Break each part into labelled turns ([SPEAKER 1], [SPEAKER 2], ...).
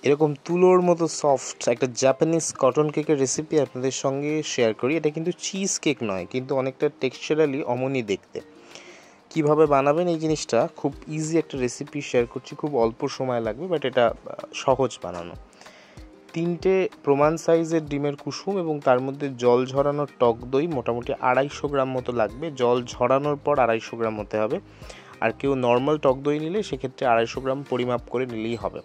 [SPEAKER 1] এরকম তুলোর মতো সফট একটা জাপানিজ কটন কেকের রেসিপি আপনাদের সঙ্গে শেয়ার করি। এটা কিন্তু চিজ কেক নয়, কিন্তু অনেকটা টেক্সচারালি অমনই দেখতে। কিভাবে বানাবেন এই জিনিসটা খুব ইজি একটা রেসিপি শেয়ার করছি, খুব অল্প সময় লাগবে, বাট এটা সহজ বানানো। 3টে প্রমাণ সাইজের ডিমের কুসুম এবং তার মধ্যে জল ঝরানো টক দই মোটামুটি 250 গ্রাম মতো লাগবে। জল ঝরানোর পর 250 গ্রাম হতে হবে। আর কেউ নর্মাল টক দই নিলে সেক্ষেত্রে 250 গ্রাম পরিমাপ করে নিলেই হবে।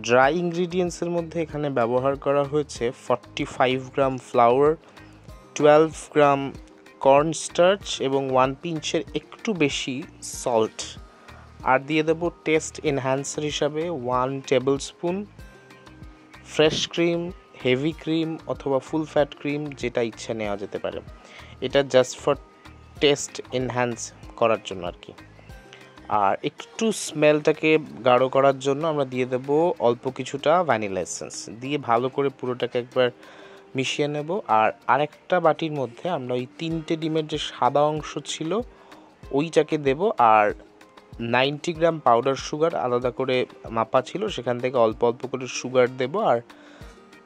[SPEAKER 1] ড্রাই ইনগ্রিডিয়েন্টসের মধ্যে এখানে ব্যবহার করা হয়েছে 45 গ্রাম ফ্লাওয়ার, 12 গ্রাম কর্নস্টার্চ এবং 1 পিঞ্চের একটু বেশি সল্ট। আর দিয়ে দেবো টেস্ট এনহ্যান্সার হিসাবে 1 table spoon fresh cream, heavy cream অথবা ফুল ফ্যাট ক্রিম, যেটা ইচ্ছা নেওয়া যেতে পারে। এটা জাস্ট ফর টেস্ট এনহ্যান্স করার জন্য আর কি। আর একটু স্মেলটাকে গাঢ় করার জন্য আমরা দিয়ে দেব অল্প কিছুটা ভ্যানিলা এসেন্স। দিয়ে ভালো করে পুরোটাকে একবার মিশিয়ে নেব। আর আরেকটা বাটির মধ্যে আমরা ওই 3টে ডিমের যে সাদা অংশ ছিল ওইটাকে দেব। আর 90 গ্রাম পাউডার সুগার আলাদা করে মাপা ছিল, সেখান থেকে অল্প অল্প করে সুগার দেব। আর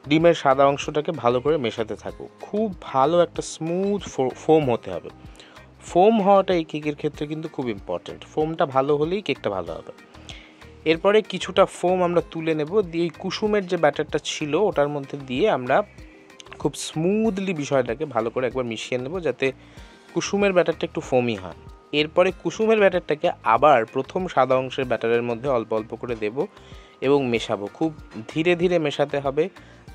[SPEAKER 1] ডিমের সাদা অংশটাকে ভালো করে মেশাতে থাকবো। খুব ভালো একটা স্মুথ ফোম হতে হবে। ফোম হওয়াটা এই কেকের ক্ষেত্রে কিন্তু খুব ইম্পর্টেন্ট। ফোমটা ভালো হলেই কেকটা ভালো হবে। এরপরে কিছুটা ফোম আমরা তুলে নেব, দিয়ে এই কুসুমের যে ব্যাটারটা ছিল ওটার মধ্যে দিয়ে আমরা খুব স্মুথলি বিষয়টাকে ভালো করে একবার মিশিয়ে নেব, যাতে কুসুমের ব্যাটারটা একটু ফোমি হয়। এরপরে কুসুমের ব্যাটারটাকে আবার প্রথম সাদা অংশের ব্যাটারের মধ্যে অল্প অল্প করে দেব এবং মেশাবো। খুব ধীরে ধীরে মেশাতে হবে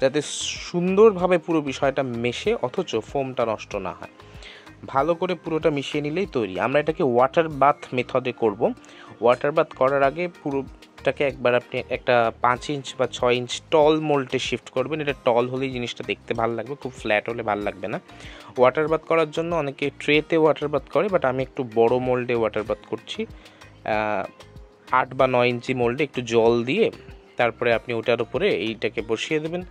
[SPEAKER 1] যাতে সুন্দরভাবে পুরো বিষয়টা মেশে অথচ ফোমটা নষ্ট না হয়। ভালো করে পুরোটা মিশিয়ে নিলেই তৈরি। আমরা এটাকে ওয়াটার বাথ মেথডে করব। ওয়াটার বাথ করার আগে পুরোটাকে একবার আপনি একটা 5 ইঞ্চ বা 6 ইঞ্চ টল মোল্ডে শিফট করবেন। এটা টল হলেই জিনিসটা দেখতে ভালো লাগবে, খুব ফ্ল্যাট হলে ভালো লাগবে না। ওয়াটার বাথ করার জন্য অনেকে ট্রেতে ওয়াটার বাথ করে, বাট আমি একটু বড় মোল্ডে ওয়াটার বাথ করছি। 8 বা 9 ইঞ্চি মোল্ডে একটু জল দিয়ে তারপরে আপনি ওটার উপরে এইটাকে বসিয়ে দেবেন।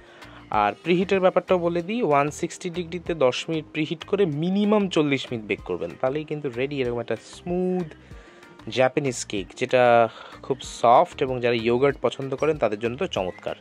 [SPEAKER 1] আর প্রিহিটের ব্যাপারটাও বলে দিই, 160 ডিগ্রিতে 10 মিনিট প্রিহিট করে মিনিমাম 40 মিনিট বেক করবেন, তাহলেই কিন্তু রেডি এরকম একটা স্মুথ জাপানিজ কেক, যেটা খুব সফট এবং যারা ইয়োগার্ট পছন্দ করেন তাদের জন্য তো চমৎকার।